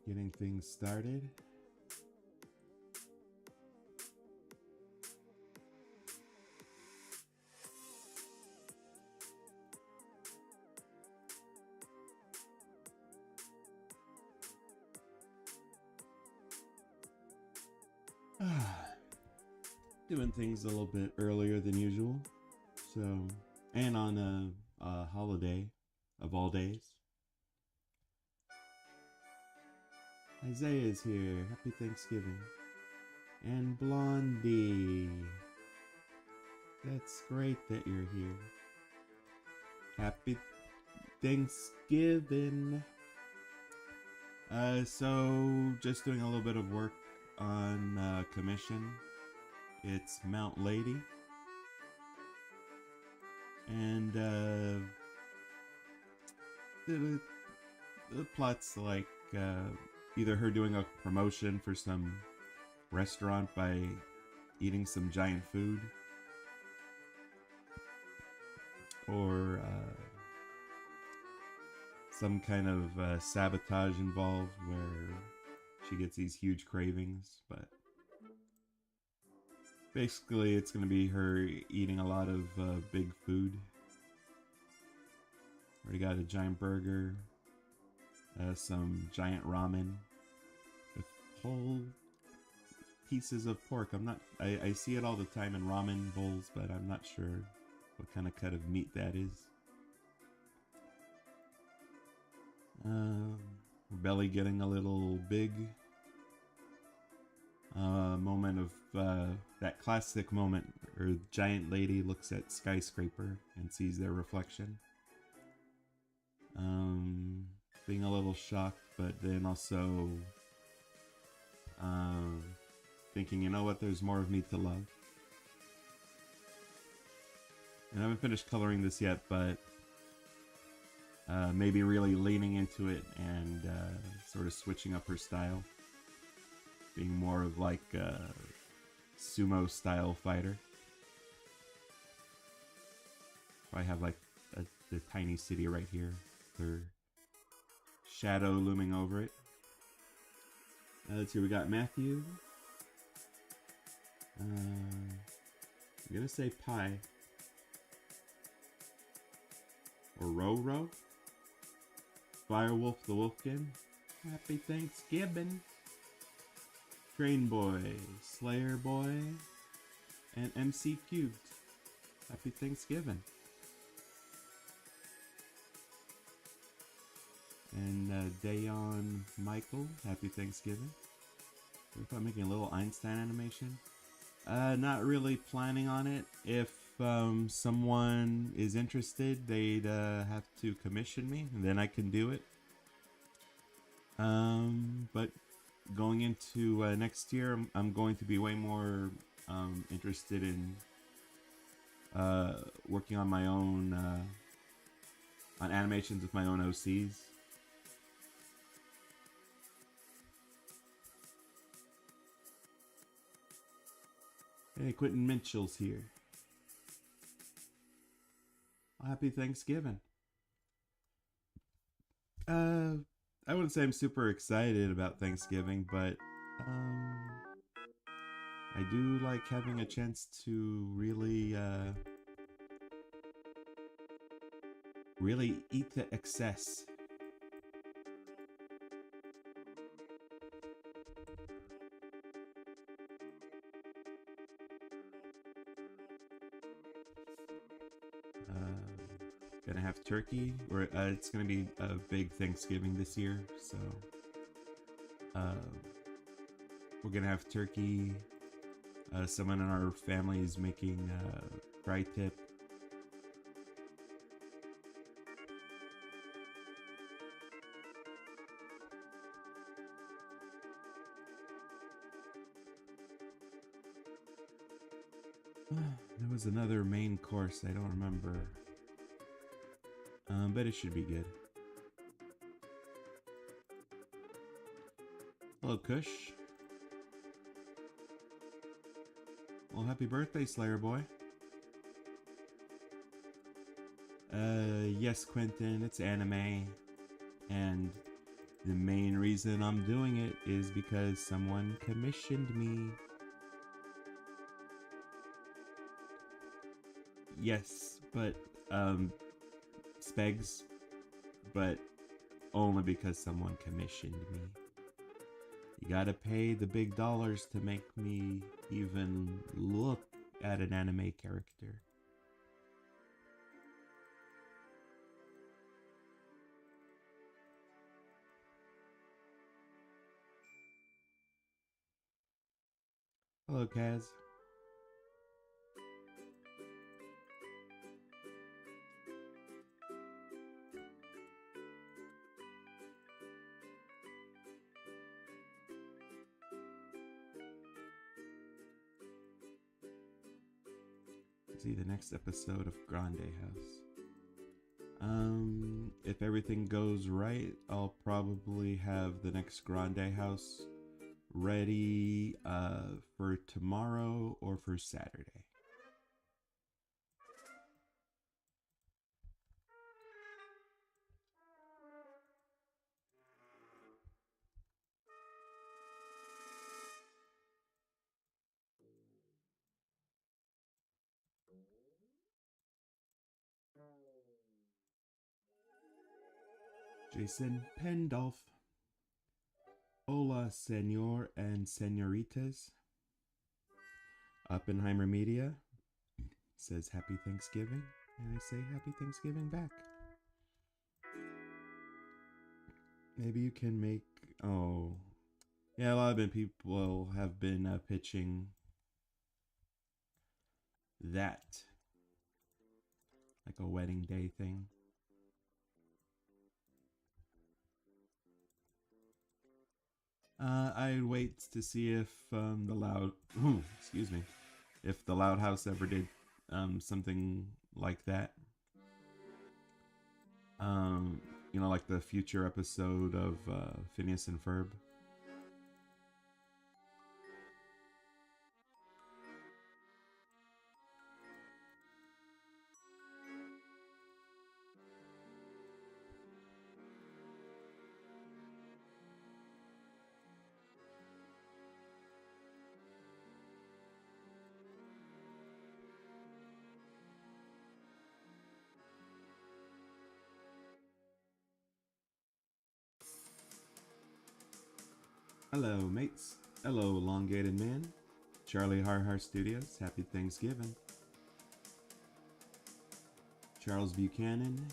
Getting things started. Doing things a little bit earlier than usual. So, and on a holiday of all days. Isaiah is here. Happy Thanksgiving. And Blondie. That's great that you're here. Happy Thanksgiving. So just doing a little bit of work on commission. It's Mount Lady. And the plot's like either her doing a promotion for some restaurant by eating some giant food, or some kind of sabotage involved where she gets these huge cravings. But basically it's going to be her eating a lot of big food. Already got a giant burger, some giant ramen with whole pieces of pork. I see it all the time in ramen bowls, but I'm not sure what kind of cut of meat that is. Belly getting a little big. Moment of that classic moment where giant lady looks at skyscraper and sees their reflection. Being a little shocked, but then also thinking, you know what, there's more of me to love. And I haven't finished coloring this yet, but maybe really leaning into it and sort of switching up her style. Being more of like a sumo style fighter. I have like the tiny city right here. Her shadow looming over it. Let's see, we got Matthew. I'm gonna say Pie. Or Ro. Firewolf the Wolfkin. Happy Thanksgiving. Train Boy, Slayer Boy, and MC Cubed. Happy Thanksgiving. And Dayon Michael, happy Thanksgiving. What if I'm making a little Einstein animation? Not really planning on it. If someone is interested, they'd have to commission me, and then I can do it. But going into next year, I'm going to be way more interested in working on my own on animations with my own OCs. Hey, Quentin Mitchell's here. Happy Thanksgiving. I wouldn't say I'm super excited about Thanksgiving, but I do like having a chance to really eat to excess. Gonna have turkey, or it's gonna be a big Thanksgiving this year, so we're gonna have turkey. Someone in our family is making fry tip. There was another main course, I don't remember. But it should be good. Hello, Kush. Well, happy birthday, Slayer Boy. Yes, Quentin, it's anime. And The main reason I'm doing it is because someone commissioned me. Yes, but Spegs, but only because someone commissioned me. You gotta pay the big dollars to make me even look at an anime character. Hello, Kaz. See the next episode of Grande House. If everything goes right, I'll probably have the next Grande House ready for tomorrow or for Saturday. Jason Pendolph. Hola, senor and senoritas. Oppenheimer Media says Happy Thanksgiving, and I say Happy Thanksgiving back. Maybe you can make... Oh, yeah, a lot of people have been pitching that, like a wedding day thing. I'd wait to see if the loud... Ooh, excuse me. If the Loud House ever did something like that. You know, like the future episode of Phineas and Ferb. Hello, mates. Hello, elongated man. Charlie Harhar Studios. Happy Thanksgiving. Charles Buchanan.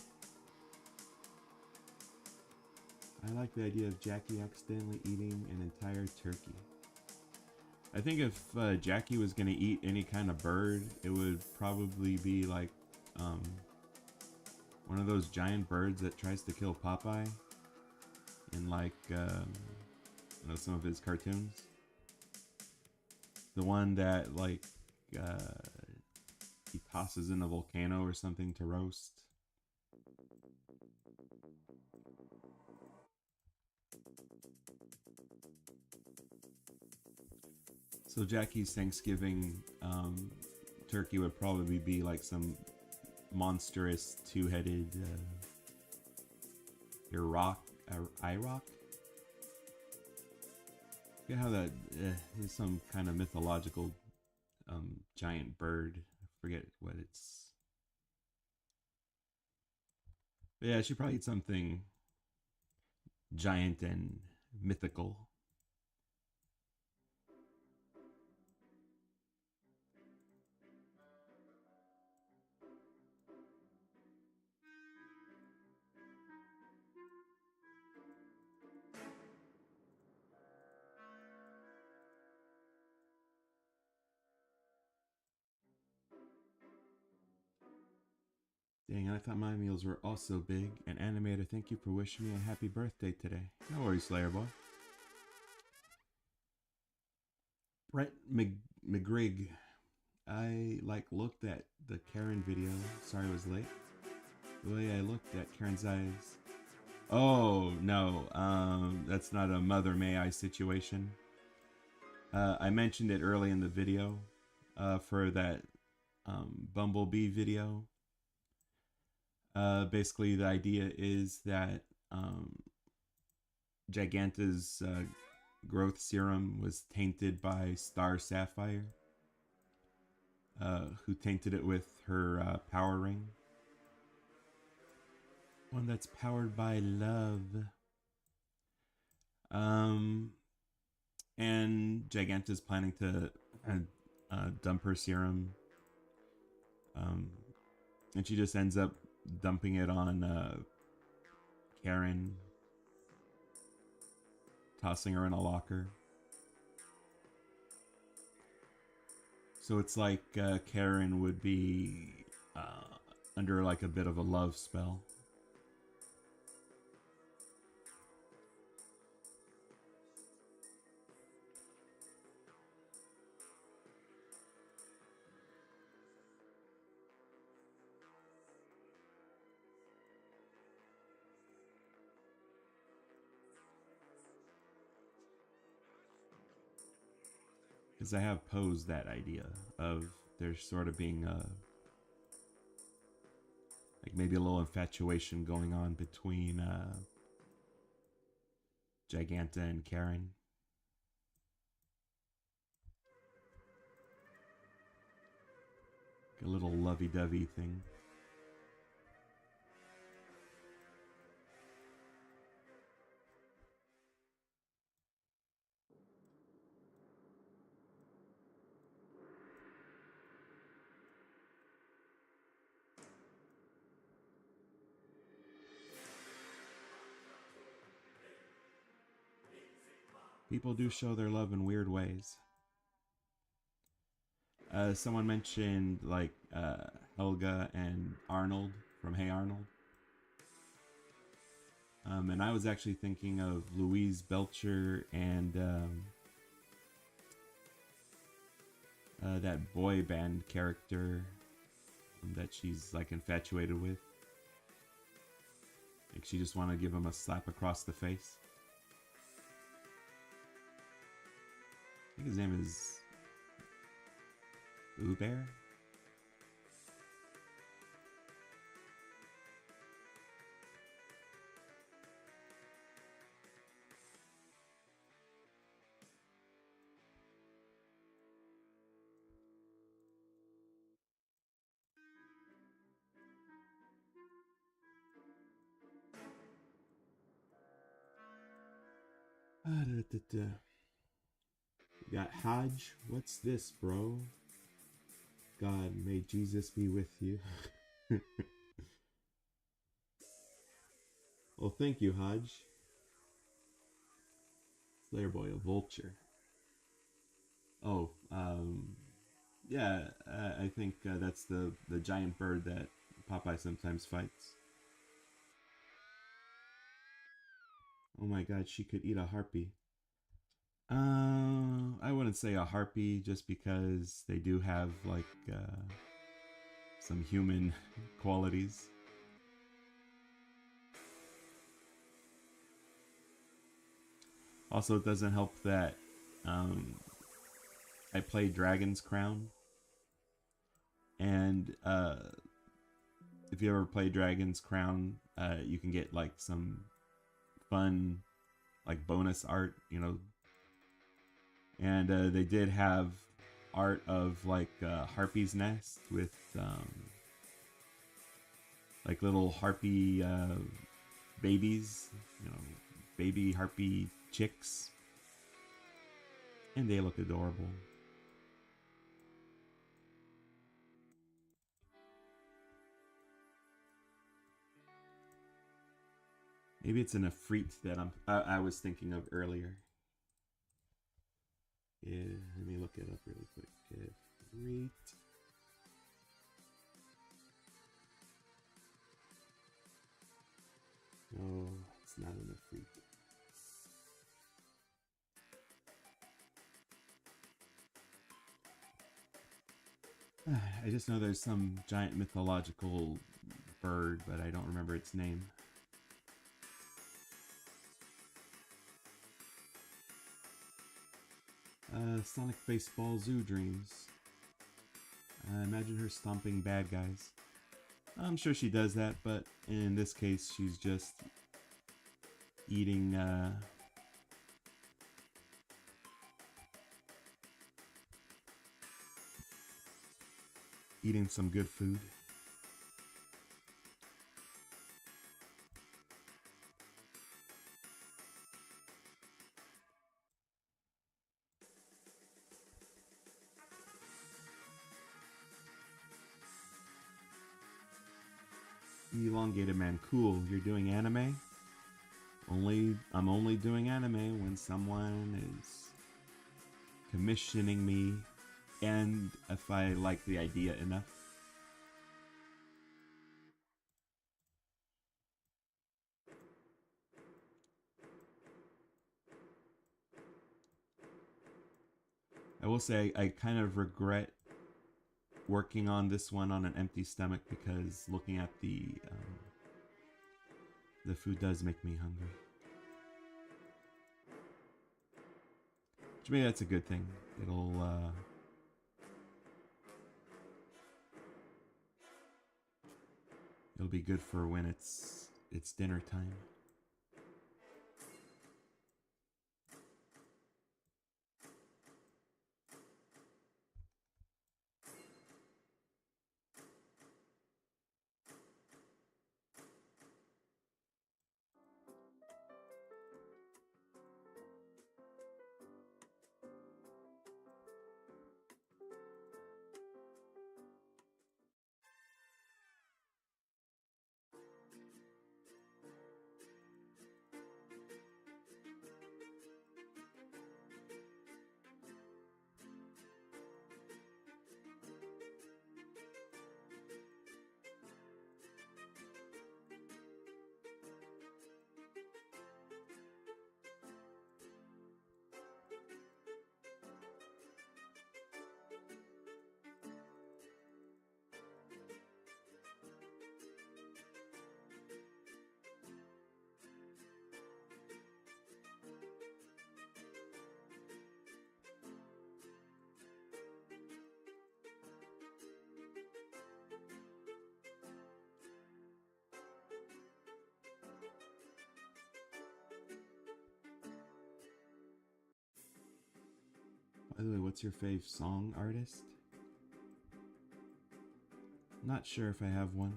I like the idea of Jackie accidentally eating an entire turkey. I think if Jackie was going to eat any kind of bird, it would probably be like one of those giant birds that tries to kill Popeye in like you know, some of his cartoons. The one that like he tosses in a volcano or something to roast. So Jackie's Thanksgiving turkey would probably be like some monstrous two-headed IROC. Yeah, how that is some kind of mythological giant bird. I forget what it's. But yeah, she probably eat something giant and mythical. Dang, I thought my meals were also big. And Animator, thank you for wishing me a happy birthday today. No worries, Slayer Boy. Brett McGrigg. I looked at the Karen video. Sorry I was late. The way I looked at Karen's eyes. Oh, no. That's not a Mother May I situation. I mentioned it early in the video for that Bumblebee video. Basically, the idea is that Giganta's growth serum was tainted by Star Sapphire, who tainted it with her power ring. One that's powered by love. And Giganta's planning to dump her serum. And she just ends up dumping it on Karen, tossing her in a locker. So it's like Karen would be under like a bit of a love spell. Because I have posed that idea of there sort of being a like maybe a little infatuation going on between Giganta and Karen. Like a little lovey-dovey thing. People do show their love in weird ways. Someone mentioned like Helga and Arnold from Hey Arnold. And I was actually thinking of Louise Belcher and that boy band character that she's like infatuated with. Like she just want to give him a slap across the face. I think his name is Uber. We got Hodge. What's this, bro? God, may Jesus be with you. Well, thank you, Hodge. Slayer Boy, a vulture. Oh, yeah, I think that's the giant bird that Popeye sometimes fights. Oh my god, she could eat a harpy. I wouldn't say a harpy just because they do have like some human qualities. Also, it doesn't help that I play Dragon's Crown, and if you ever play Dragon's Crown, you can get like some fun like bonus art, you know. And they did have art of like Harpy's nest with like little harpy babies, you know, baby harpy chicks, and they look adorable. Maybe it's an Efreet that I was thinking of earlier. Yeah, let me look it up really quick. Efreet. No, it's not an Efreet. I just know there's some giant mythological bird, but I don't remember its name. Sonic Baseball Zoo Dreams. Imagine her stomping bad guys. I'm sure she does that, but in this case, she's just eating eating some good food. Elongated man, cool. You're doing anime? I'm only doing anime when someone is commissioning me, and if I like the idea enough. I will say I kind of regret working on this one on an empty stomach, because looking at the food does make me hungry. Which maybe that's a good thing. It'll be good for when it's dinner time. By the way, what's your fave song artist? Not sure if I have one.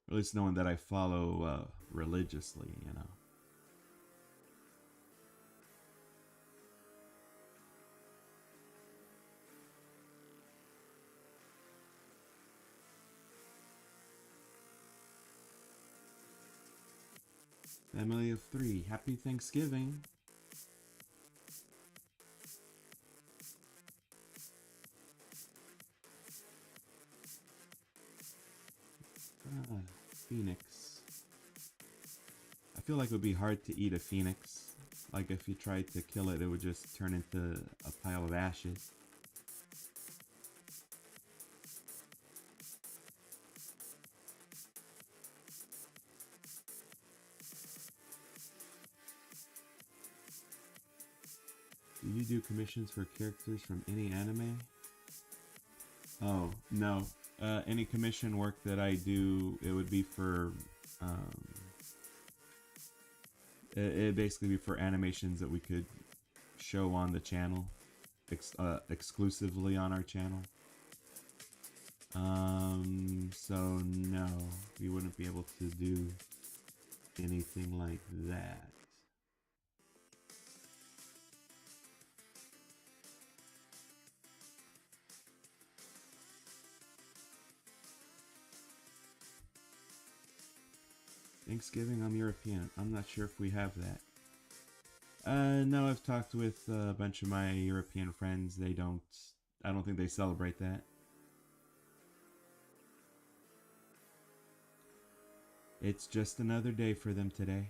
Or at least no one that I follow religiously, you know. Family of 3, happy Thanksgiving. Phoenix. I feel like it would be hard to eat a phoenix. Like if you tried to kill it, it would just turn into a pile of ashes. Do you do commissions for characters from any anime? Oh, no. Any commission work that I do, it would be for... it'd basically be for animations that we could show on the channel. Exclusively on our channel. So no, we wouldn't be able to do anything like that. Thanksgiving, I'm European. I'm not sure if we have that. No, I've talked with a bunch of my European friends. I don't think they celebrate that. It's just another day for them today.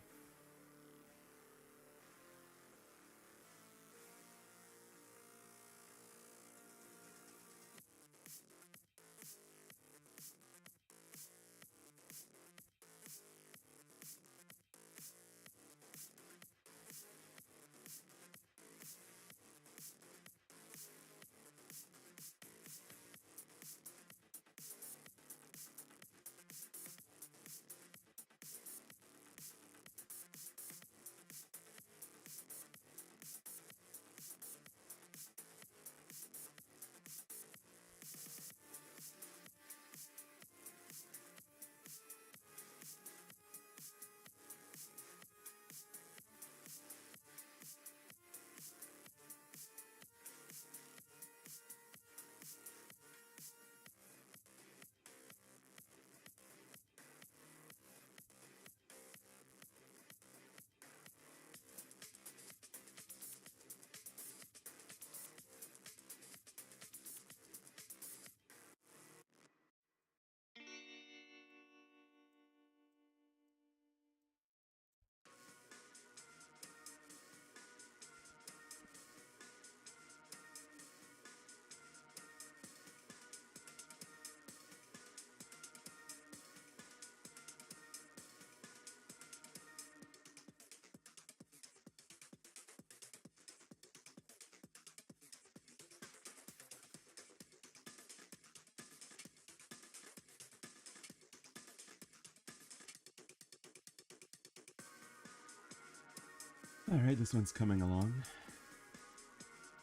Alright, this one's coming along.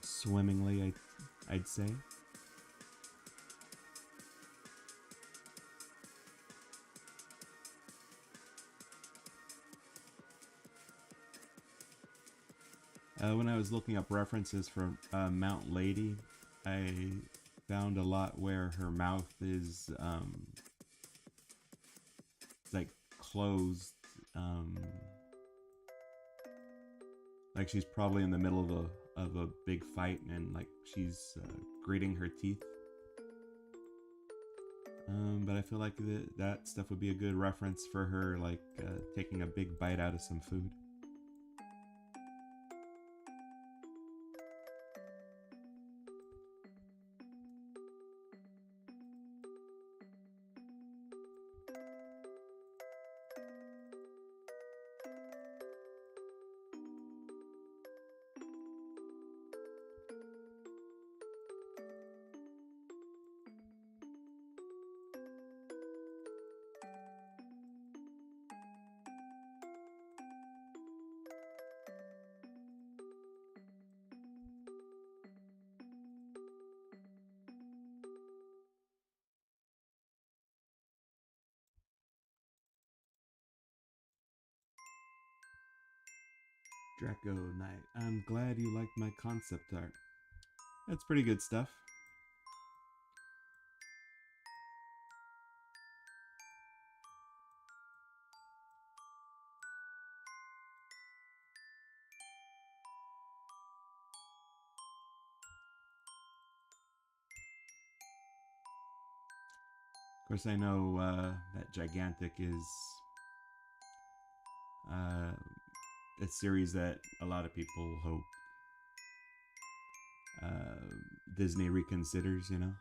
Swimmingly, I'd say. When I was looking up references for Mount Lady, I found a lot where her mouth is like closed, like she's probably in the middle of a big fight and like she's grating her teeth. But I feel like that stuff would be a good reference for her, like taking a big bite out of some food. Draco Knight. I'm glad you liked my concept art. That's pretty good stuff. Of course, I know that Gigantic is a series that a lot of people hope Disney reconsiders, you know?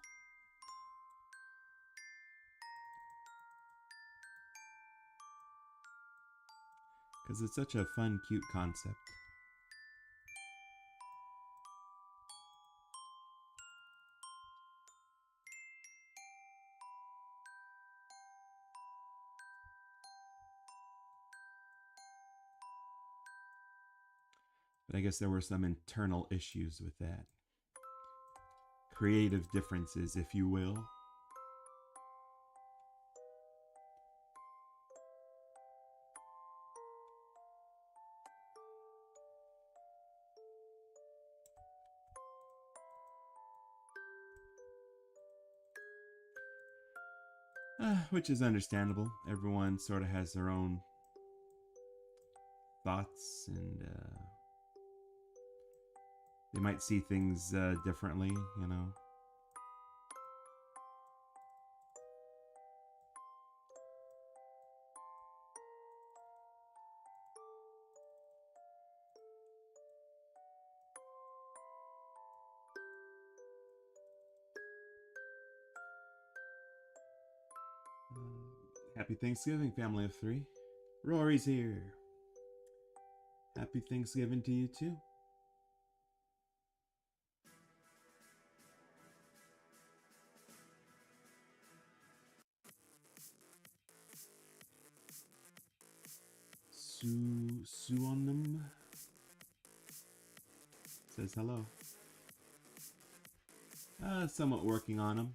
Because it's such a fun, cute concept. But I guess there were some internal issues with that. Creative differences, if you will. Which is understandable. Everyone sort of has their own thoughts and they might see things differently, you know. Happy Thanksgiving, family of three. Rory's here. Happy Thanksgiving to you too. Sue on them says hello. Somewhat working on them.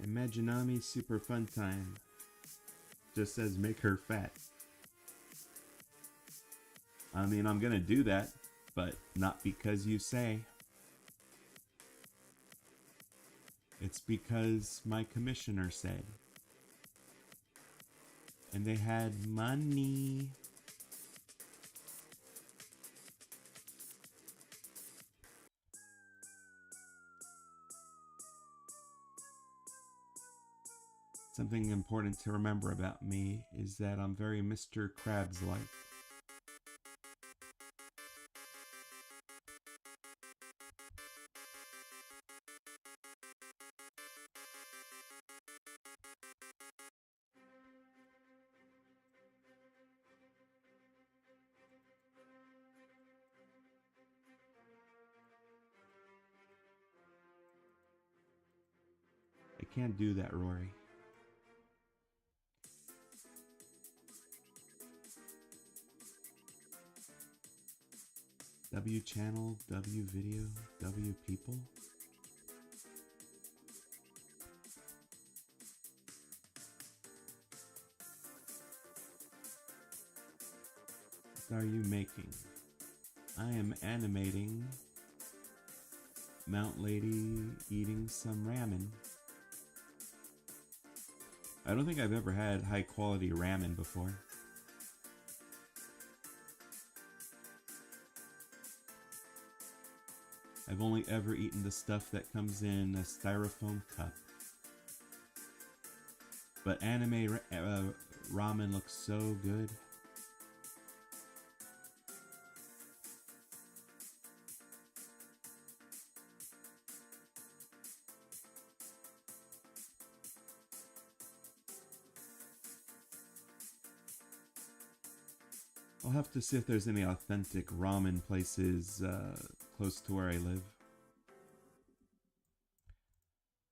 Imaginami Super Fun Time just says make her fat. I mean, I'm gonna do that, but not because you say. It's because my commissioner said. And they had money. Something important to remember about me is that I'm very Mr. Krabs-like. I can't do that, Rory. W channel, W video, W people. What are you making? I am animating Mount Lady eating some ramen. I don't think I've ever had high quality ramen before. I've only ever eaten the stuff that comes in a styrofoam cup. But anime ramen looks so good. I'll have to see if there's any authentic ramen places close to where I live.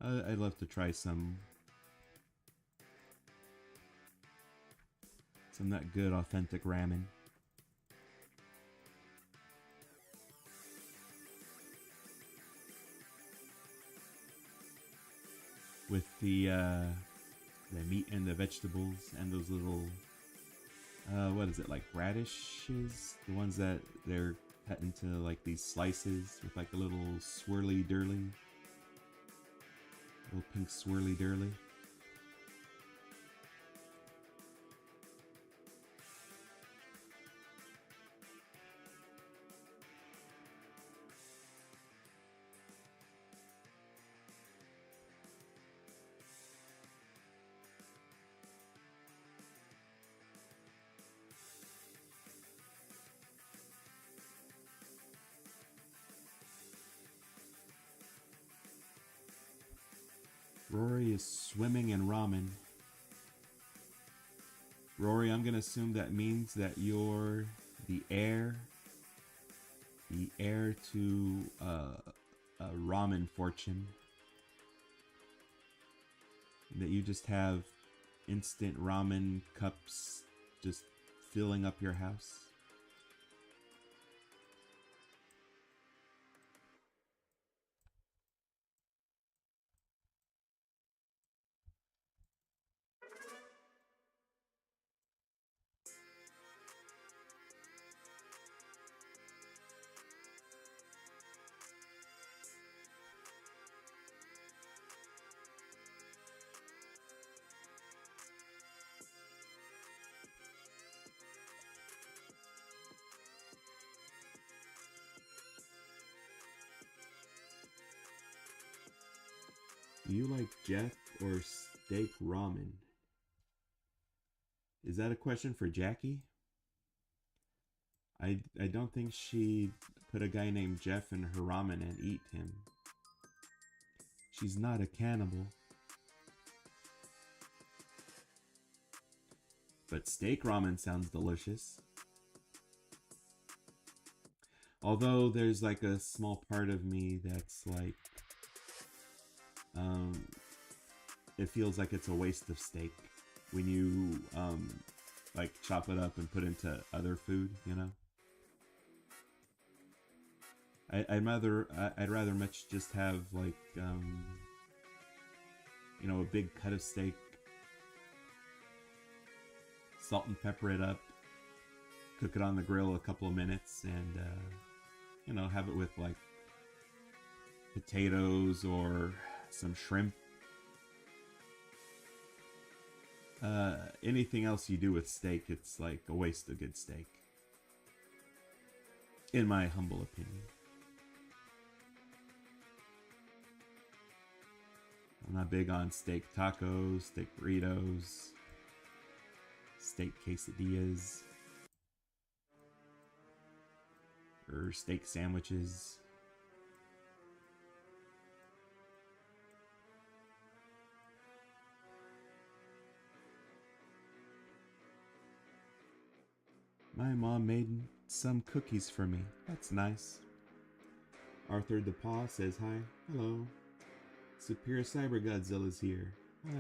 I'd love to try some that good authentic ramen. With the meat and the vegetables and those little what is it, like radishes? The ones that they're cut into like these slices with like a little swirly dirly. Little pink swirly dirly. Rory is swimming in ramen. Rory, I'm gonna assume that means that you're the heir to a ramen fortune. That you just have instant ramen cups just filling up your house. Do you like Jeff or steak ramen? Is that a question for Jackie? I don't think she'd put a guy named Jeff in her ramen and eat him. She's not a cannibal. But steak ramen sounds delicious. Although there's like a small part of me that's like, it feels like it's a waste of steak when you like chop it up and put into other food, you know. I'd rather much just have like you know, a big cut of steak, salt and pepper it up, cook it on the grill a couple of minutes, and you know, have it with like potatoes or some shrimp. Anything else you do with steak, it's like a waste of good steak, in my humble opinion. I'm not big on steak tacos, steak burritos, steak quesadillas, or steak sandwiches. My mom made some cookies for me. That's nice. Arthur DePaul says hi. Hello. Superior Cyber Godzilla's here. Hi.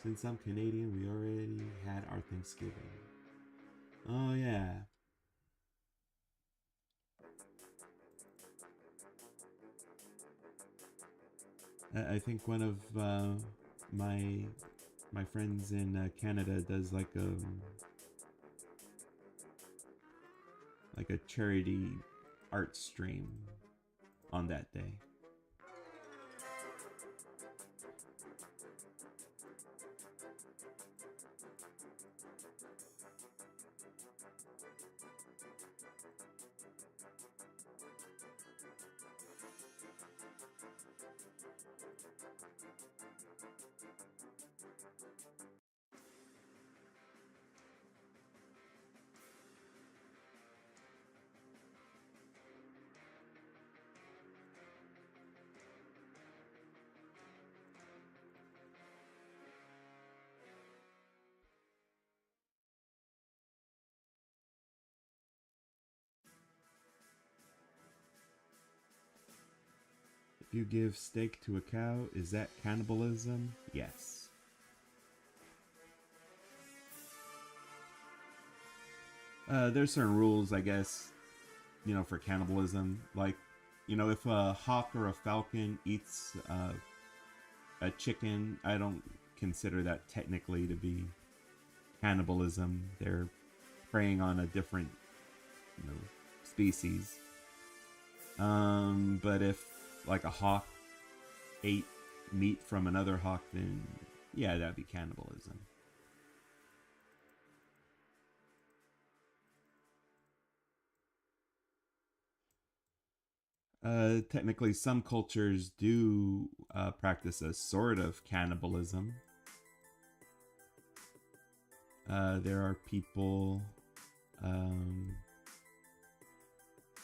Since I'm Canadian, we already had our Thanksgiving. Oh, yeah. I think one of my friends in Canada does like a charity art stream on that day. If you give steak to a cow, is that cannibalism? Yes. There's certain rules, I guess, for cannibalism. Like, if a hawk or a falcon eats a chicken, I don't consider that technically to be cannibalism. They're preying on a different, species. But if like a hawk ate meat from another hawk, then yeah, that'd be cannibalism. Technically, some cultures do practice a sort of cannibalism. There are people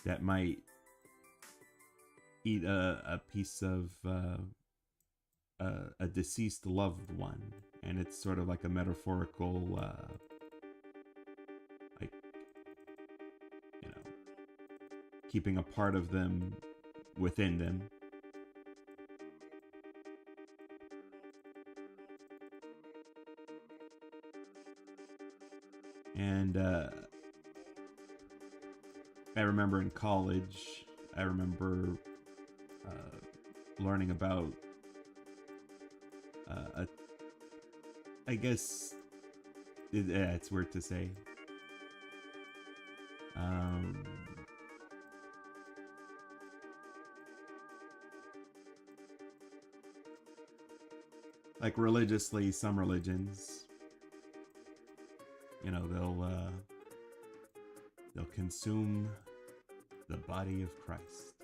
that might eat a piece of a deceased loved one, and it's sort of like a metaphorical, like, keeping a part of them within them. And I remember in college, learning about I guess it's weird to say, like religiously, some religions, they'll consume the body of Christ,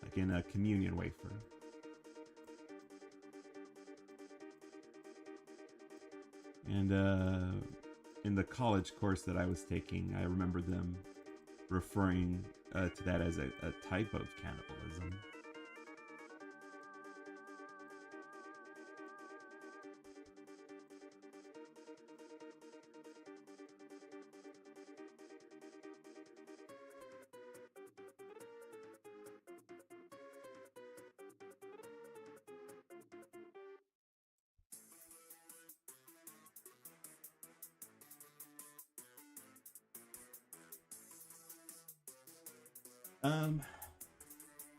like in a communion wafer. And in the college course that I was taking, I remember them referring to that as a type of cannibalism.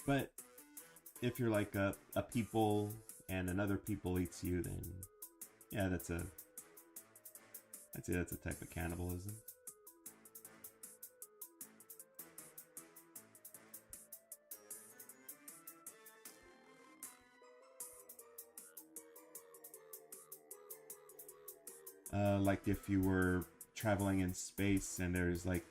But if you're like a people and another people eats you, then yeah, I'd say that's a type of cannibalism. Like if you were traveling in space and there's like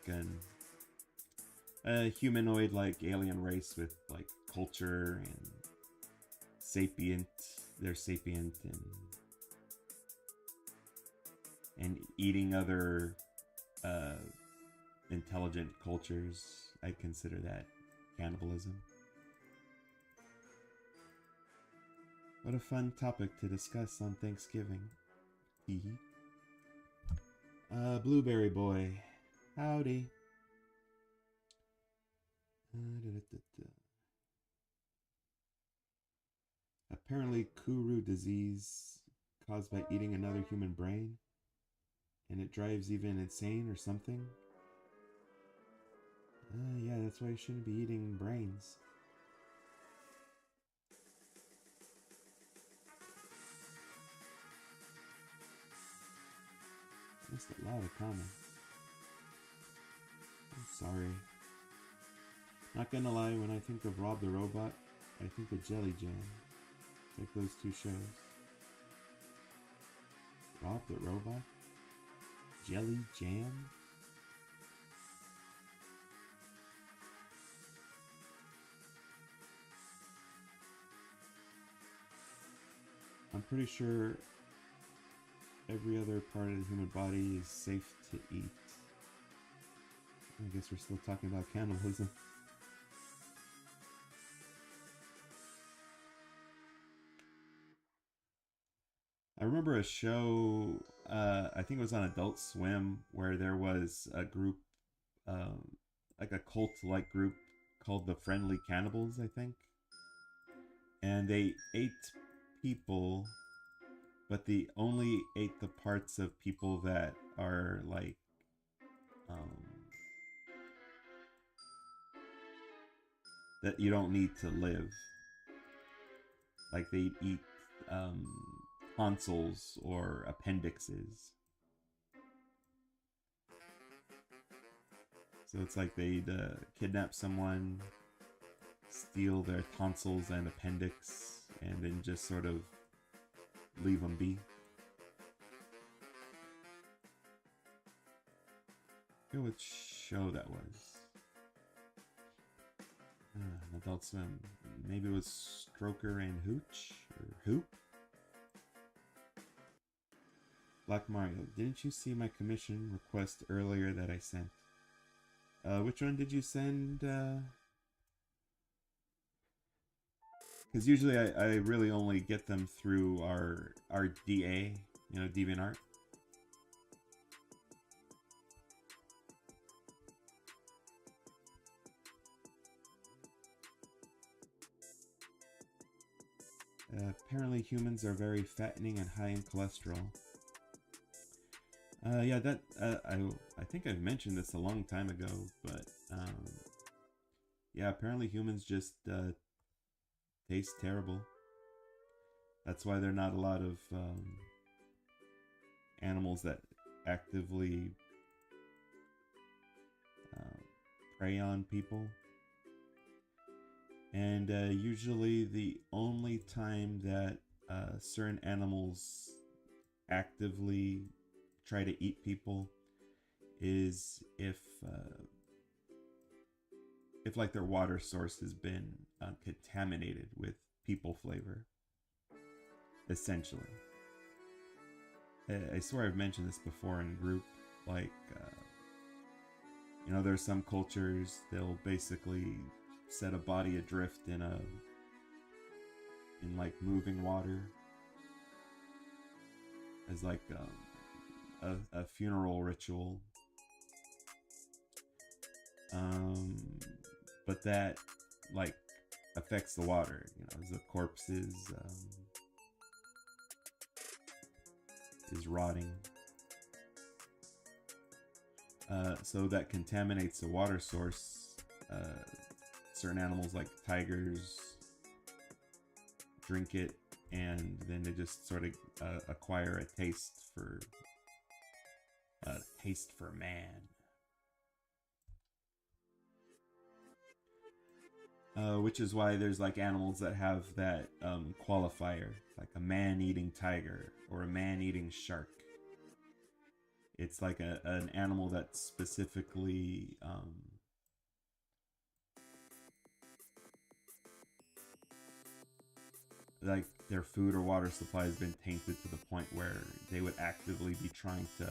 a humanoid like alien race with like culture and they're sapient and eating other intelligent cultures, I consider that cannibalism. What a fun topic to discuss on Thanksgiving. Blueberry Boy, howdy. Apparently, Kuru disease caused by eating another human brain, and it drives even insane or something. Yeah, that's why you shouldn't be eating brains. Missed a lot of comments. I'm sorry. Not gonna lie, when I think of Rob the Robot, I think of Jelly Jam. It's like those two shows. Rob the Robot? Jelly Jam? I'm pretty sure every other part of the human body is safe to eat. I guess we're still talking about cannibalism. I remember a show, I think it was on Adult Swim, where there was a group, like a cult-like group called the Friendly Cannibals, I think. And they ate people, but they only ate the parts of people that are like, that you don't need to live. Like they'd eat tonsils or appendixes. So it's like they'd kidnap someone, steal their tonsils and appendix, and then just sort of leave them be. I forget what show that was. Adult Swim. Maybe it was Stroker and Hooch? Or Hoop? Black Mario, didn't you see my commission request earlier that I sent? Which one did you send? Because usually I really only get them through our DA, you know, DeviantArt. Apparently humans are very fattening and high in cholesterol. Yeah, that I think I've mentioned this a long time ago, but yeah, apparently humans just taste terrible. That's why there are not a lot of animals that actively prey on people. And usually the only time that certain animals actively try to eat people is if like their water source has been contaminated with people flavor, essentially. I swear I've mentioned this before in group, like you know, there's some cultures they'll basically set a body adrift in like moving water as like a funeral ritual, but that like affects the water, you know, as the corpse is rotting, so that contaminates the water source. Certain animals like tigers drink it, and then they just sort of acquire a taste for man. Which is why there's like animals that have that qualifier, like a man-eating tiger or a man-eating shark. It's like an animal that specifically like their food or water supply has been tainted to the point where they would actively be trying to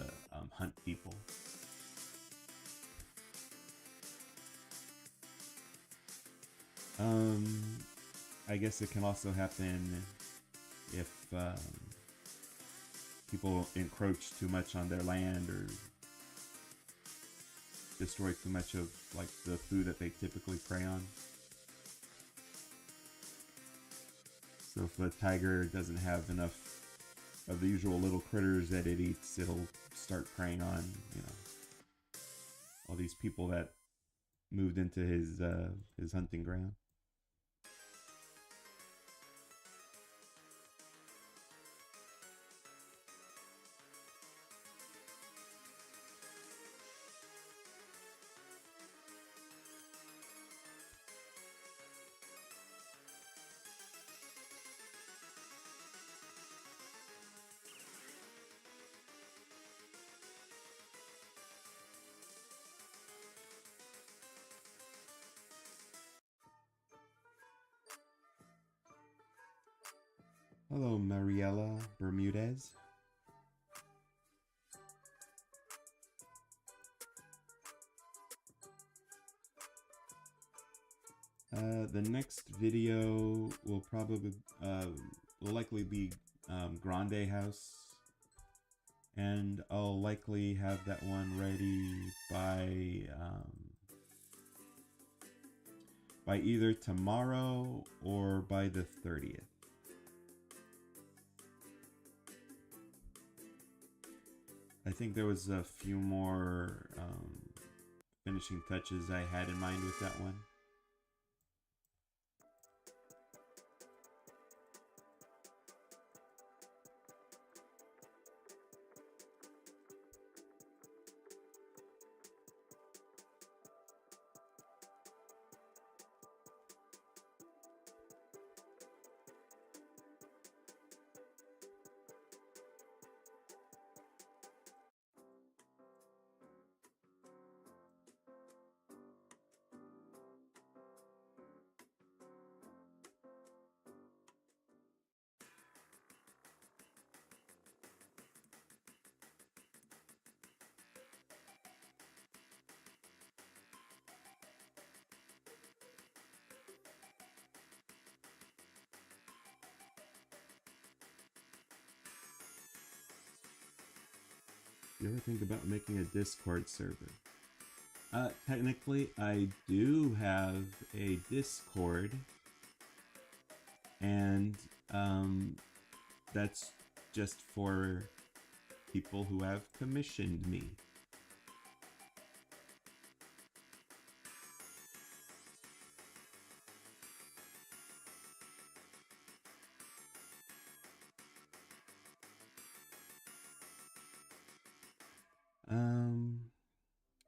hunt people. I guess it can also happen if people encroach too much on their land, or destroy too much of like the food that they typically prey on. So if a tiger doesn't have enough of the usual little critters that it eats, it'll start preying on, you know, all these people that moved into his hunting ground. Hello, Mariella Bermudez. The next video will probably will likely be Grande House, and I'll likely have that one ready by either tomorrow or by the 30th. I think there was a few more finishing touches I had in mind with that one. You ever think about making a Discord server? Technically, I do have a Discord, and that's just for people who have commissioned me.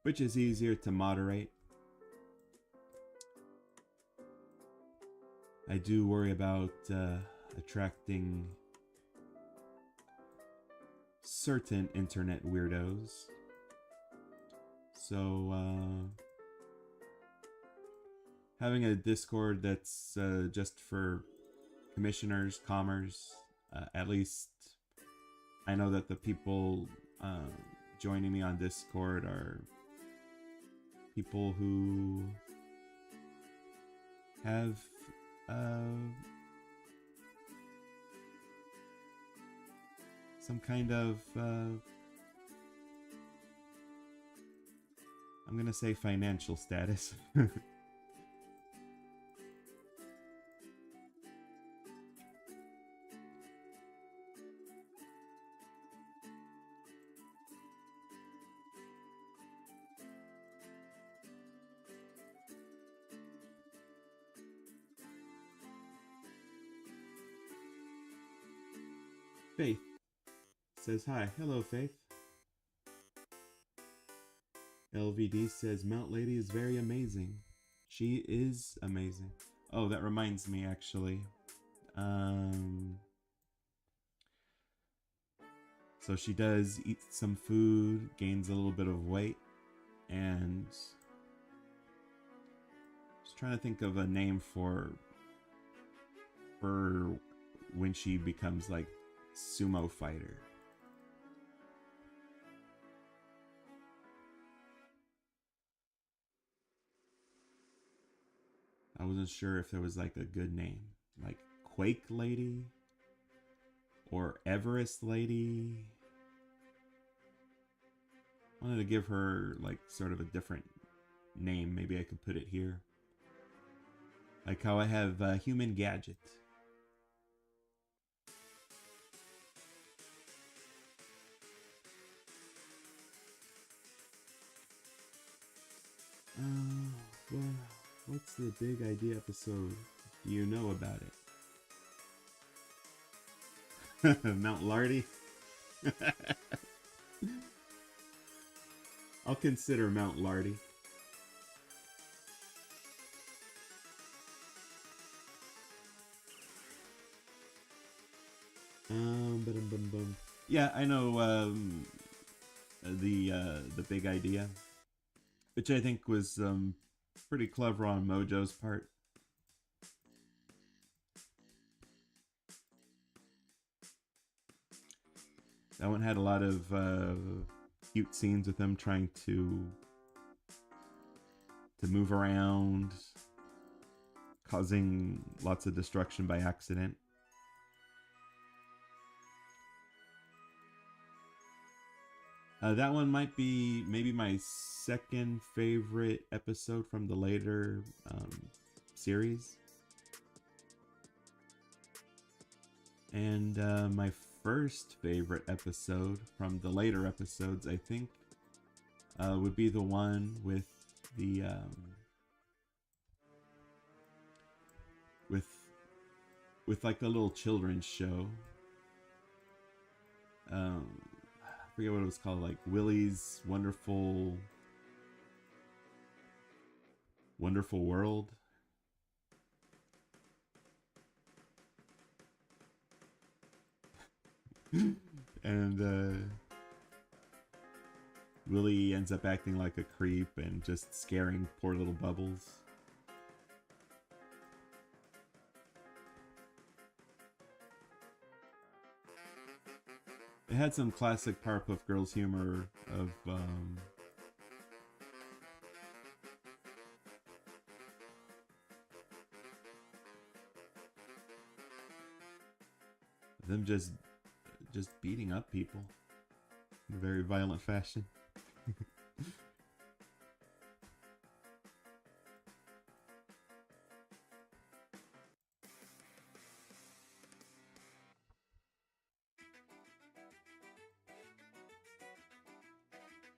Which is easier to moderate. I do worry about attracting certain internet weirdos. So having a Discord that's just for commissioners, comers, at least I know that the people joining me on Discord are people who have some kind of I'm gonna say financial status. Faith says hi. Hello, Faith. LVD says Mount Lady is very amazing. She is amazing. Oh, that reminds me, actually. So she does eat some food, gains a little bit of weight, and just trying to think of a name for when she becomes like sumo fighter. I wasn't sure if there was like a good name, like Quake Lady or Everest Lady. Wanted to give her like sort of a different name. Maybe I could put it here. Like how I have Human Gadget. Well, what's the big idea episode? Do you know about it? Mount Lardy? I'll consider Mount Lardy. Yeah, I know the big idea, which I think was pretty clever on Mojo's part. That one had a lot of cute scenes with them trying to move around, causing lots of destruction by accident. That one might be maybe my second favorite episode from the later series. And my first favorite episode from the later episodes, I think, would be the one with the with like the little children's show. I forget what it was called, like Willy's Wonderful World. And Willy ends up acting like a creep and just scaring poor little Bubbles. It had some classic Powerpuff Girls humor of them just beating up people in a very violent fashion.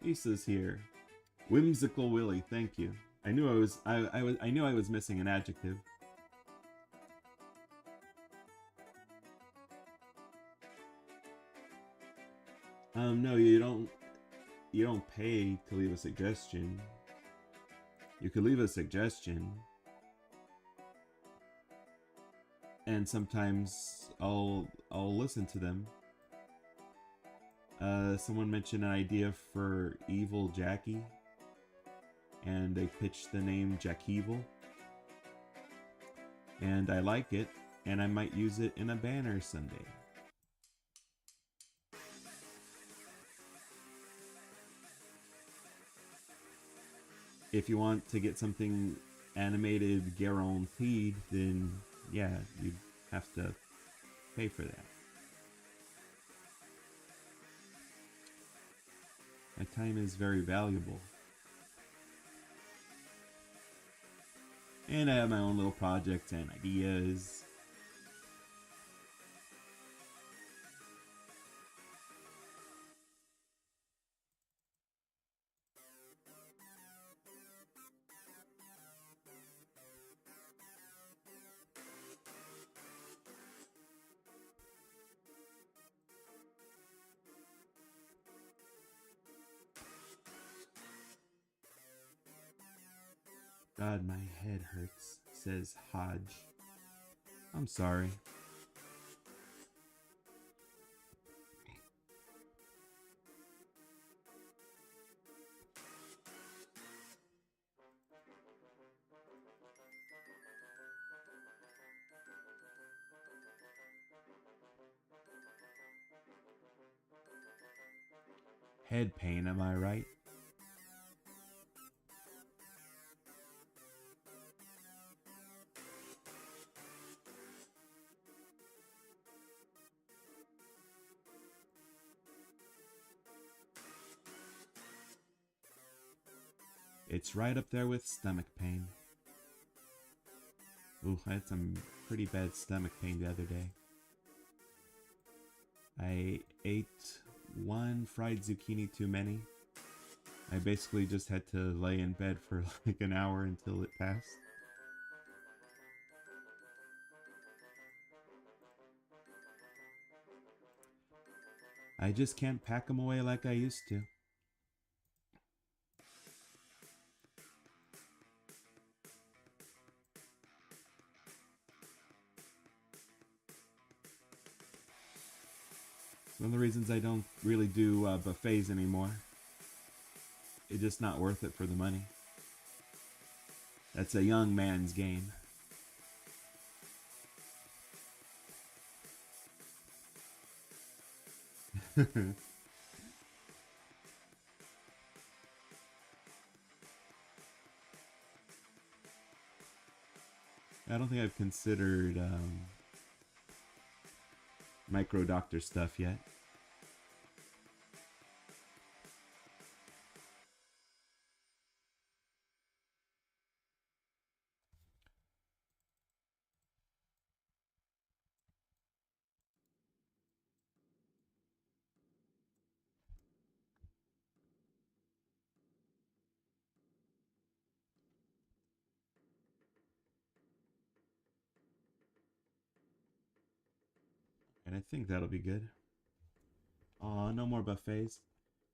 Lisa's here. Whimsical Willy, thank you. I knew I knew I was missing an adjective. No, you don't pay to leave a suggestion. You could leave a suggestion, and sometimes I'll listen to them. Someone mentioned an idea for Evil Jackie, and they pitched the name Jackevil, and I like it, and I might use it in a banner someday. If you want to get something animated guaranteed, then yeah, you have to pay for that. My time is very valuable. And I have my own little projects and ideas. God, my head hurts, says Hodge. I'm sorry. Head pain, am I right? It's right up there with stomach pain. Ooh, I had some pretty bad stomach pain the other day. I ate one fried zucchini too many. I basically just had to lay in bed for like an hour until it passed. I just can't pack them away like I used to. It's one of the reasons I don't really do buffets anymore. It's just not worth it for the money. That's a young man's game. I don't think I've considered micro doctor stuff yet. And I think that'll be good. Aw, no more buffets.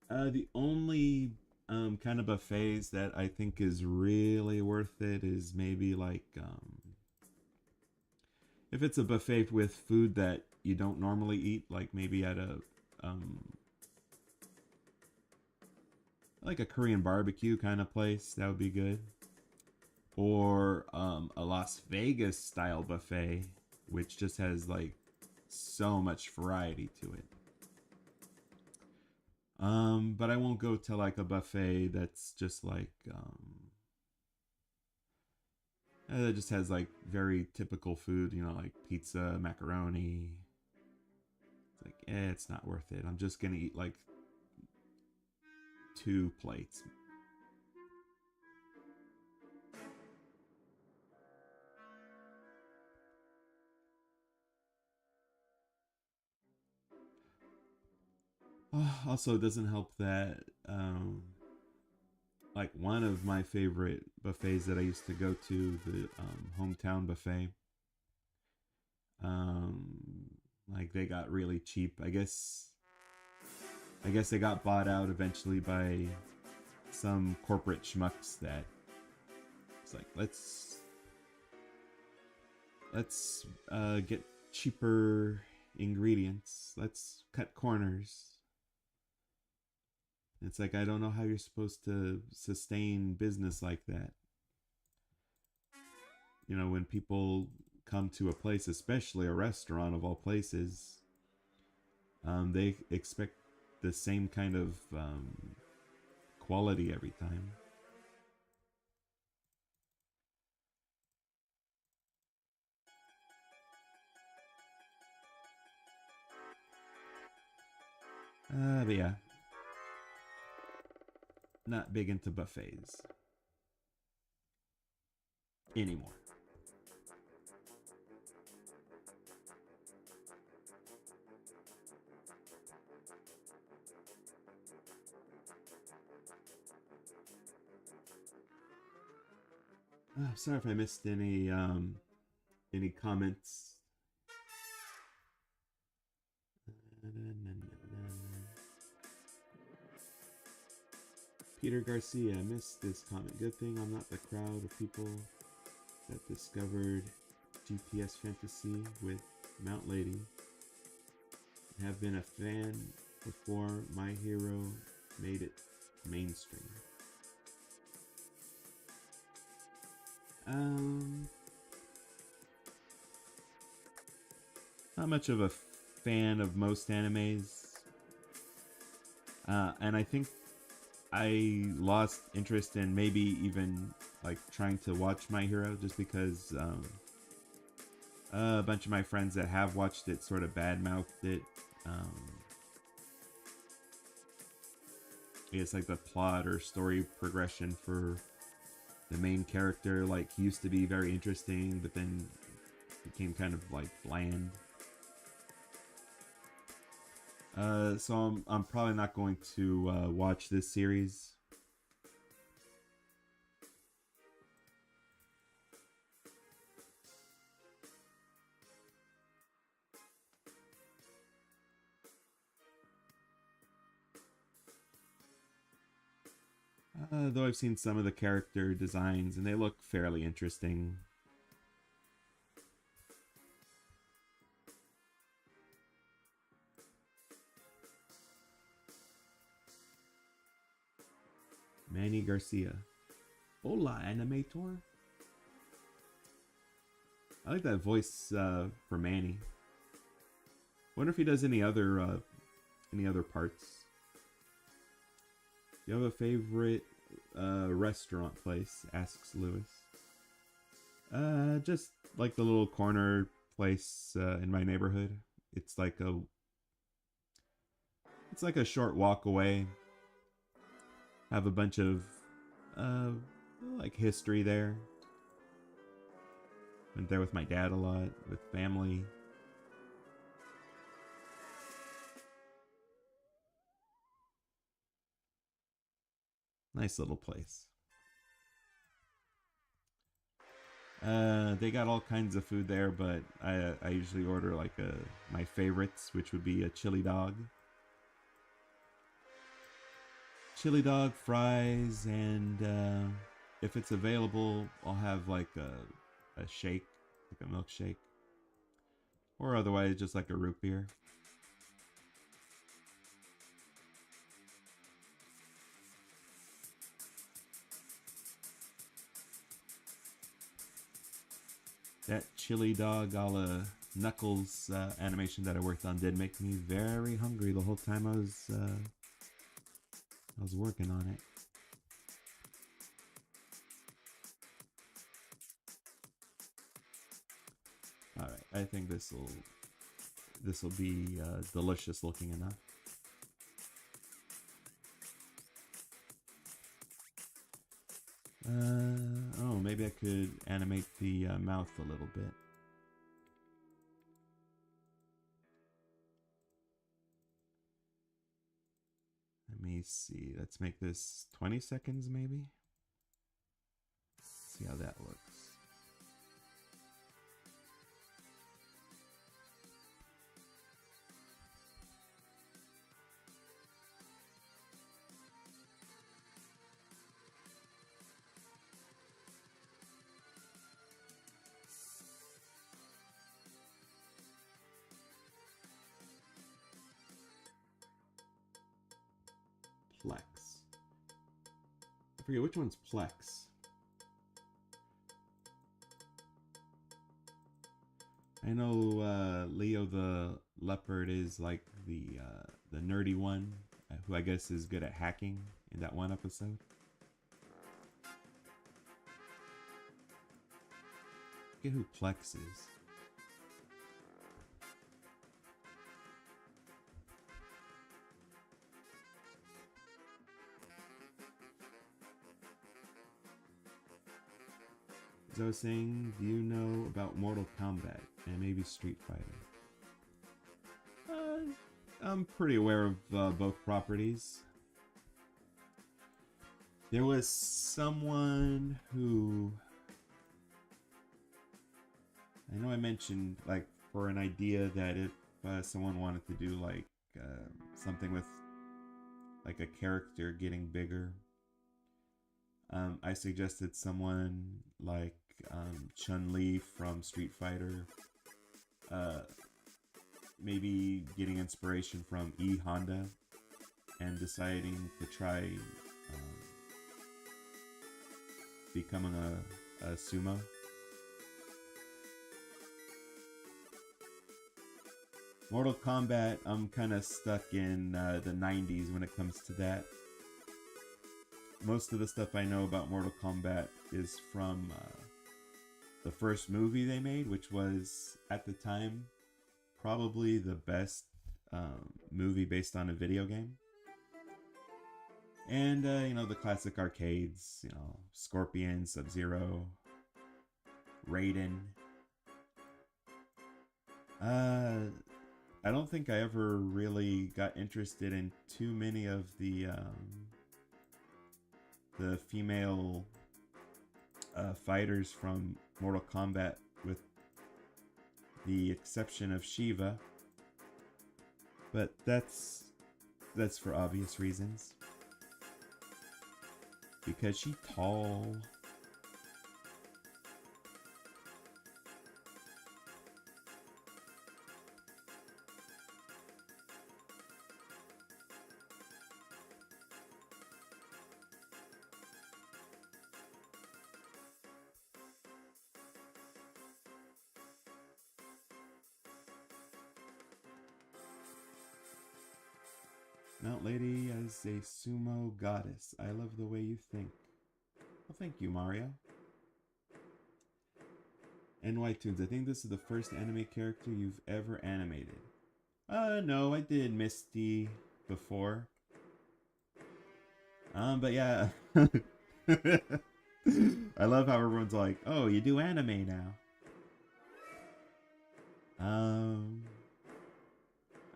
The only kind of buffets that I think is really worth it is maybe like if it's a buffet with food that you don't normally eat, like maybe at a um, like a Korean barbecue kind of place, that would be good. Or a Las Vegas style buffet, which just has like so much variety to it. But I won't go to like a buffet that's just like that just has like very typical food, you know, like pizza, macaroni. It's like, it's not worth it. I'm just gonna eat like 2 plates. Also, it doesn't help that like one of my favorite buffets that I used to go to, the hometown buffet. Um, like they got really cheap. I guess they got bought out eventually by some corporate schmucks that it's like let's get cheaper ingredients. Let's cut corners. It's like I don't know how you're supposed to sustain business like that. You know, when people come to a place, especially a restaurant of all places, they expect the same kind of quality every time. But yeah, not big into buffets anymore. Sorry if I missed any comments. Peter Garcia, I missed this comment. Good thing I'm not the crowd of people that discovered GPS Fantasy with Mount Lady. I have been a fan before My Hero made it mainstream. Not much of a fan of most animes. And I think I lost interest in maybe even like trying to watch My Hero just because a bunch of my friends that have watched it sort of badmouthed it. it's like the plot or story progression for the main character. Like, he used to be very interesting, but then became kind of like bland. So I'm probably not going to watch this series. Though I've seen some of the character designs and they look fairly interesting. Manny Garcia. Hola, Animator. I like that voice for Manny. Wonder if he does any other parts. Do you have a favorite restaurant place? Asks Lewis. Just like the little corner place in my neighborhood. It's like a short walk away. Have a bunch of like history there. Went there with my dad a lot, with family. Nice little place. They got all kinds of food there, but I usually order like my favorites, which would be a chili dog. Chili dog, fries, and if it's available, I'll have like a shake, like a milkshake. Or otherwise, just like a root beer. That chili dog a la Knuckles animation that I worked on did make me very hungry the whole time I was working on it. All right, I think this will be delicious looking enough. Oh, maybe I could animate the mouth a little bit. Let me see. Let's make this 20 seconds maybe. See how that looks. Plex. I forget which one's Plex. I know Leo the Leopard is like the nerdy one, who I guess is good at hacking in that one episode. I forget who Plex is. As I was saying, do you know about Mortal Kombat and maybe Street Fighter? I'm pretty aware of both properties. There was someone who I know I mentioned, like, for an idea that if someone wanted to do like something with like a character getting bigger, I suggested someone like Chun-Li from Street Fighter, maybe getting inspiration from E Honda and deciding to try becoming a sumo. Mortal Kombat, I'm kind of stuck in the 90s when it comes to that. Most of the stuff I know about Mortal Kombat is from the first movie they made, which was, at the time, probably the best movie based on a video game. And, you know, the classic arcades, you know, Scorpion, Sub-Zero, Raiden. I don't think I ever really got interested in too many of the female fighters from Mortal Kombat, with the exception of Shiva. But that's for obvious reasons. Because she's tall. Mount Lady as a sumo goddess. I love the way you think. Well, thank you, Mario. NY Tunes, I think this is the first anime character you've ever animated. No, I did Misty before. But yeah. I love how everyone's like, oh, you do anime now.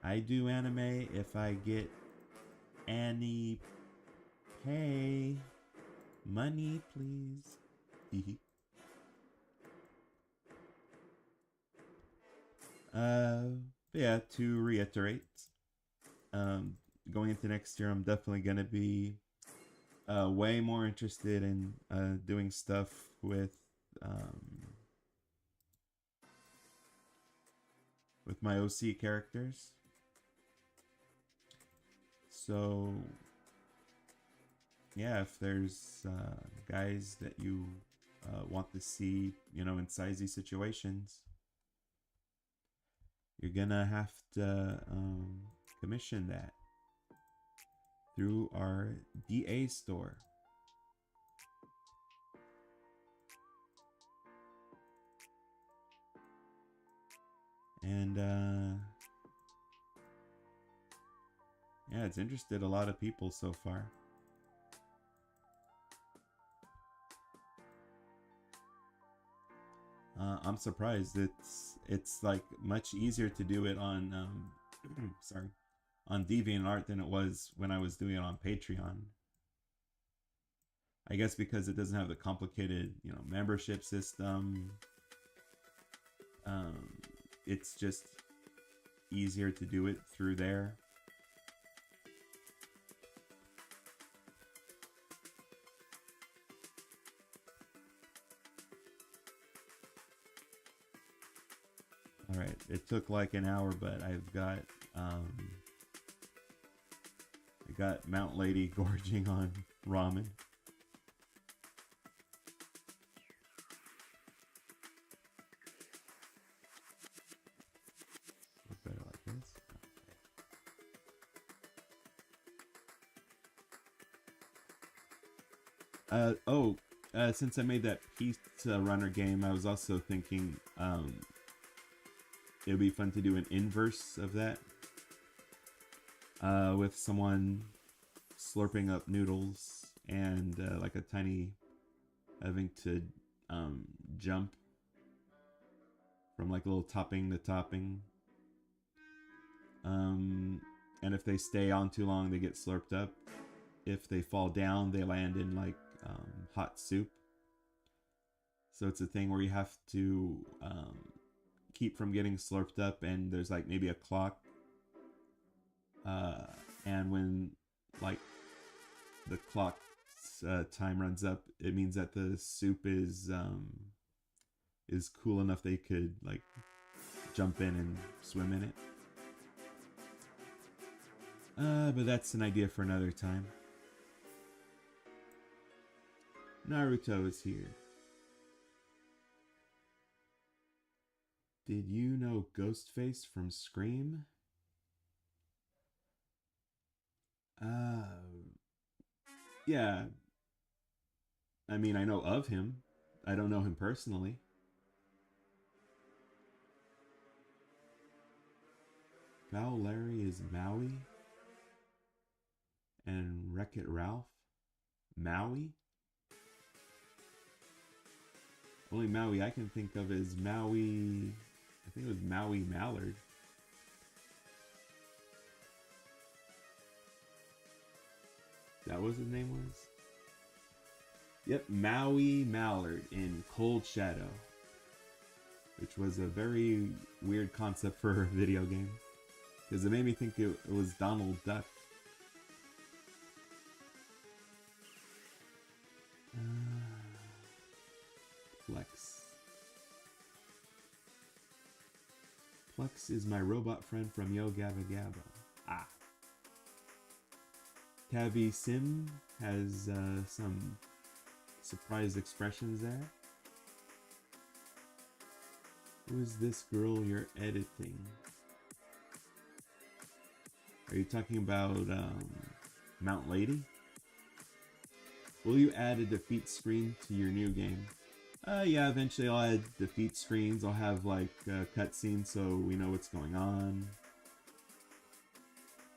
I do anime if I get any pay. Money, please. Yeah, to reiterate, going into next year, I'm definitely gonna be way more interested in doing stuff with my OC characters. So yeah, if there's guys that you want to see, you know, in sizey situations, you're gonna have to commission that through our DA store. And yeah, it's interested a lot of people so far. I'm surprised. It's like much easier to do it on sorry, on DeviantArt than it was when I was doing it on Patreon. I guess because it doesn't have the complicated, you know, membership system. It's just easier to do it through there. All right, it took like an hour, but I got Mount Lady gorging on ramen. Better like this. Since I made that Pizza Runner game, I was also thinking it would be fun to do an inverse of that, with someone slurping up noodles and like a tiny having to jump from like a little topping to topping. And if they stay on too long, they get slurped up. If they fall down, they land in like hot soup. So it's a thing where you have to keep from getting slurped up, and there's like maybe a clock. And when like the clock's time runs up, it means that the soup is cool enough they could like jump in and swim in it. But that's an idea for another time. Naruto is here. Did you know Ghostface from Scream? Yeah. I mean, I know of him. I don't know him personally. Foul Larry is Maui? and Wreck-It Ralph. Maui? Only Maui I can think of is Maui. I think it was Maui Mallard. That was his name was? Yep, Maui Mallard in Cold Shadow. Which was a very weird concept for a video game. Because it made me think it was Donald Duck. Plex. Plex is my robot friend from Yo Gabba Gabba. Ah. Tabby Sim has some surprised expressions there. Who is this girl you're editing? Are you talking about Mount Lady? Will you add a defeat screen to your new game? Yeah, eventually I'll add defeat screens. I'll have like cutscenes so we know what's going on.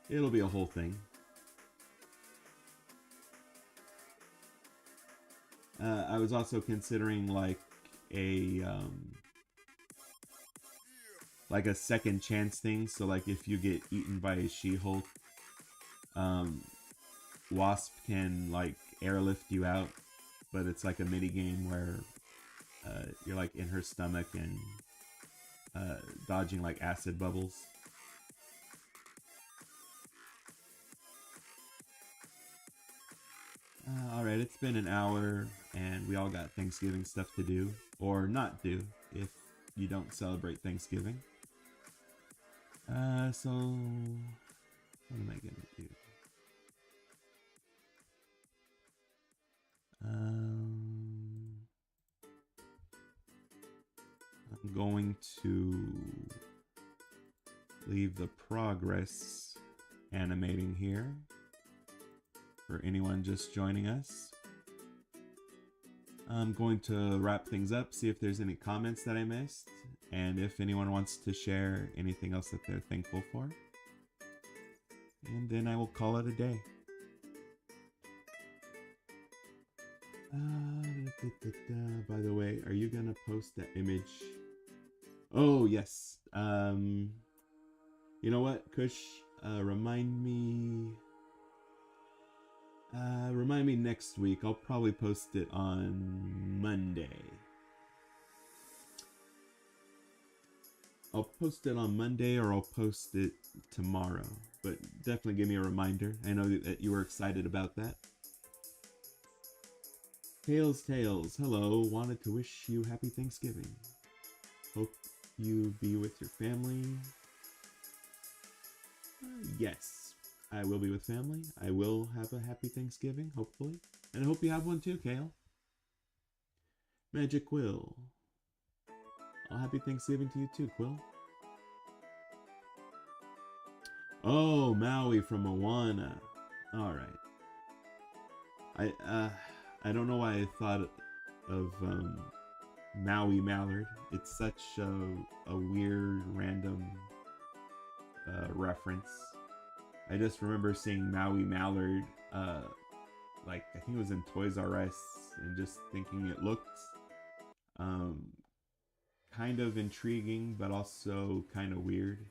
It'll be a whole thing. I was also considering like a second chance thing. So like if you get eaten by a She-Hulk, Wasp can like airlift you out, but it's like a mini game where you're like in her stomach and dodging like acid bubbles. Alright, it's been an hour and we all got Thanksgiving stuff to do, or not do if you don't celebrate Thanksgiving. So what am I gonna do? I'm going to leave the progress animating here for anyone just joining us. I'm going to wrap things up, see if there's any comments that I missed, and if anyone wants to share anything else that they're thankful for. And then I will call it a day. By the way, are you gonna post that image? Oh, yes. You know what, Kush? Remind me next week. I'll probably post it on Monday. I'll post it on Monday or I'll post it tomorrow. But definitely give me a reminder. I know that you were excited about that. Tails, hello. Wanted to wish you happy Thanksgiving. Hope you be with your family. Yes, I will be with family. I will have a happy Thanksgiving, hopefully. And I hope you have one too, Kale. Magic Quill. Oh, happy Thanksgiving to you too, Quill. Oh, Maui from Moana. Alright. I don't know why I thought of Maui Mallard. It's such a weird, random reference. I just remember seeing Maui Mallard, like I think it was in Toys R Us, and just thinking it looked kind of intriguing, but also kind of weird.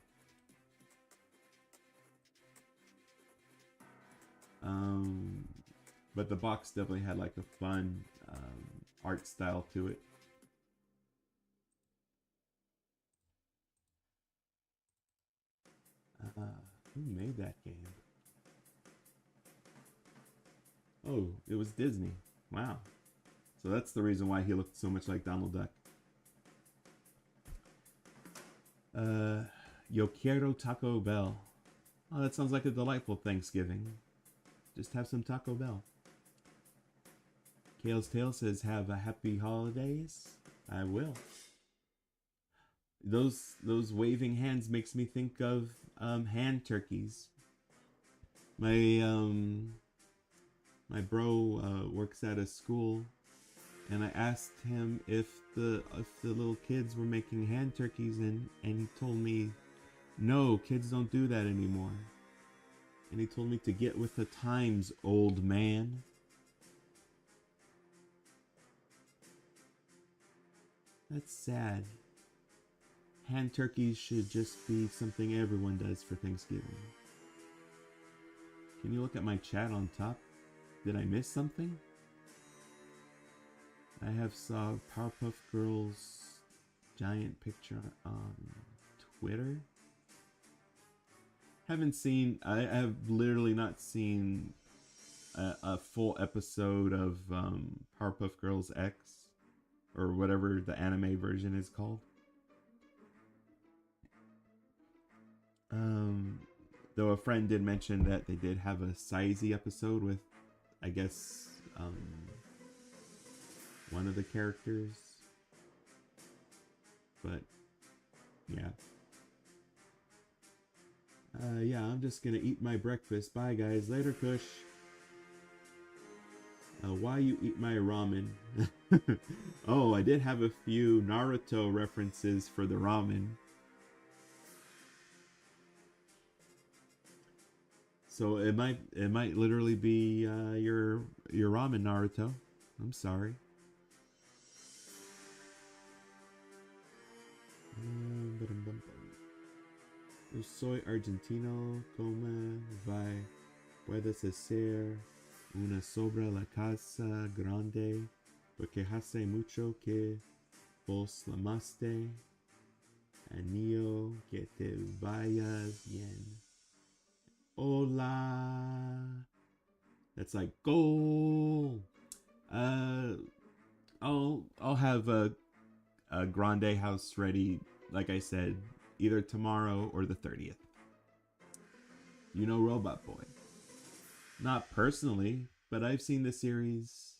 But the box definitely had like a fun art style to it. Who made that game? Oh, it was Disney. Wow. So that's the reason why he looked so much like Donald Duck. Yo quiero Taco Bell. Oh, that sounds like a delightful Thanksgiving. Just have some Taco Bell. Kale's Tale says, have a happy holidays. I will. Those waving hands makes me think of hand turkeys. My bro works at a school, and I asked him if the little kids were making hand turkeys, and he told me, no, kids don't do that anymore. And he told me to get with the times, old man. That's sad. Hand turkeys should just be something everyone does for Thanksgiving. Can you look at my chat on top? Did I miss something? I have saw Powerpuff Girls giant picture on Twitter. Haven't seen, I have literally not seen a full episode of Powerpuff Girls X, or whatever the anime version is called. Though a friend did mention that they did have a Sizey episode with, I guess, one of the characters. But, yeah. Yeah, I'm just gonna eat my breakfast. Bye, guys. Later, Kush. Why you eat my ramen? Oh, I did have a few Naruto references for the ramen. So it might literally be your ramen, Naruto. I'm sorry. Yo soy argentino, como puedes hacer una sobre la casa grande, porque hace mucho que vos llamaste. Anillo, que te vaya bien. Hola. That's like goal. I'll have a grande house ready, like I said, either tomorrow or the 30th. You know Robot Boy. Not personally, but I've seen the series.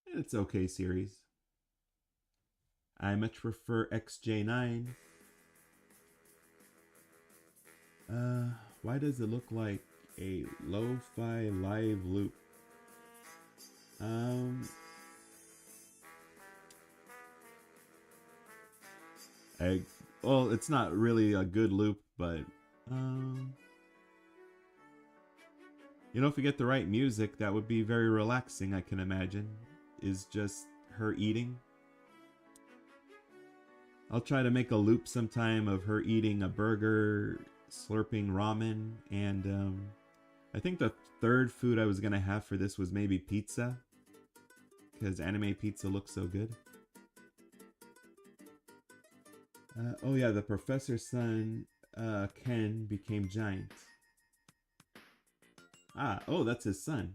It's okay series. I much prefer XJ9. Why does it look like a lo-fi live loop? Well, it's not really a good loop, but you know, if you get the right music, that would be very relaxing, I can imagine. Is just her eating. I'll try to make a loop sometime of her eating a burger, slurping ramen, and I think the third food I was gonna have for this was maybe pizza, because anime pizza looks so good. Oh yeah, the professor's son, Ken, became giant. Oh, that's his son.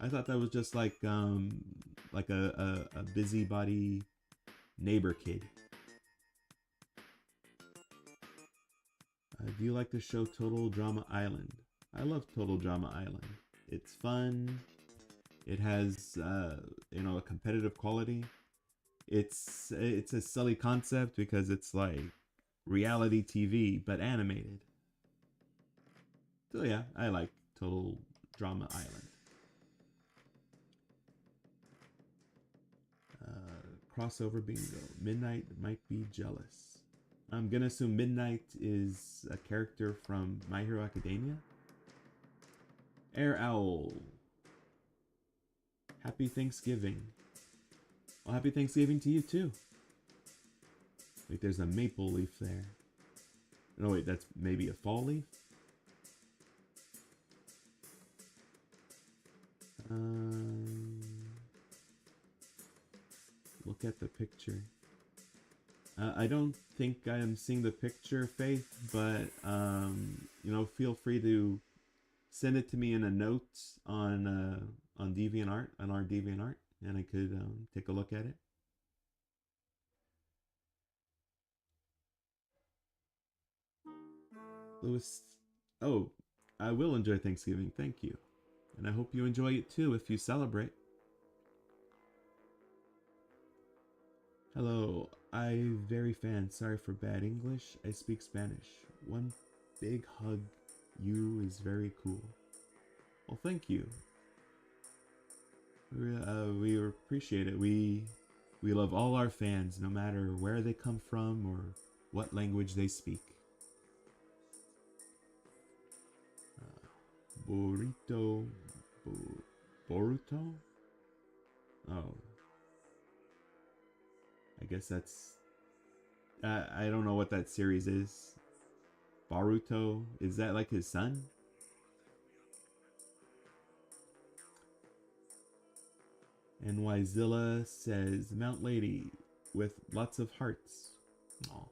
I thought that was just like a busybody neighbor kid. Do you like the show Total Drama Island? I love Total Drama Island. It's fun. It has you know, a competitive quality. It's a silly concept because it's like reality TV but animated. So yeah, I like Total Drama Island. Crossover bingo. Midnight might be jealous. I'm gonna assume Midnight is a character from My Hero Academia. Air Owl. Happy Thanksgiving. Well, happy Thanksgiving to you too. Wait, there's a maple leaf there. No, wait, that's maybe a fall leaf? Look at the picture. I don't think I am seeing the picture, Faith, but you know, feel free to send it to me in a note on DeviantArt, on our DeviantArt, and I could take a look at it. Lewis, oh, I will enjoy Thanksgiving. Thank you, and I hope you enjoy it too if you celebrate. Hello, I very fan. Sorry for bad English. I speak Spanish. One big hug. You is very cool. Well, thank you. We appreciate it. We love all our fans, no matter where they come from or what language they speak. Burrito. Boruto? Oh. I guess that's... I don't know what that series is. Baruto? Is that like his son? And Wyzilla says, Mount Lady with lots of hearts. Aw.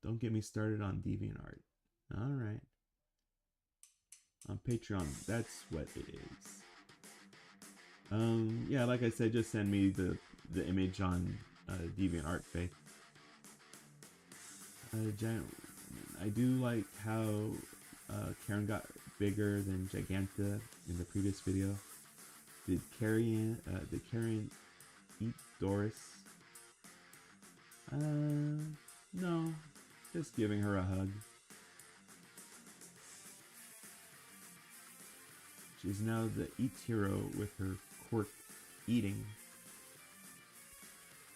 Don't get me started on DeviantArt. Alright. On Patreon, that's what it is. Yeah, like I said, just send me the image on DeviantArt, Faith. I do like how Karen got bigger than Giganta in the previous video. Did Karen eat Doris? No, just giving her a hug. She's now the Eat hero with her quirk eating.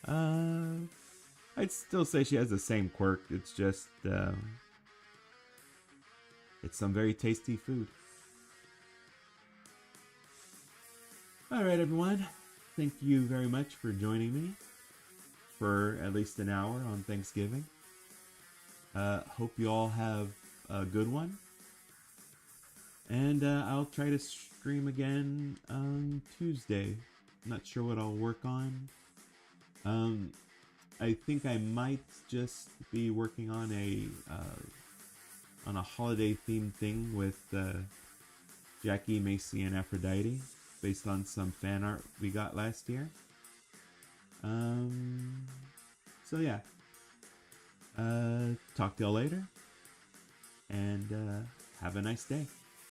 I'd still say she has the same quirk. It's just, it's some very tasty food. Alright, everyone. Thank you very much for joining me for at least an hour on Thanksgiving. Hope you all have a good one. And I'll try to stream again on Tuesday. Not sure what I'll work on. I think I might just be working on a holiday themed thing with Jackie, Macy, and Aphrodite, based on some fan art we got last year. So yeah. Talk to y'all later, and have a nice day.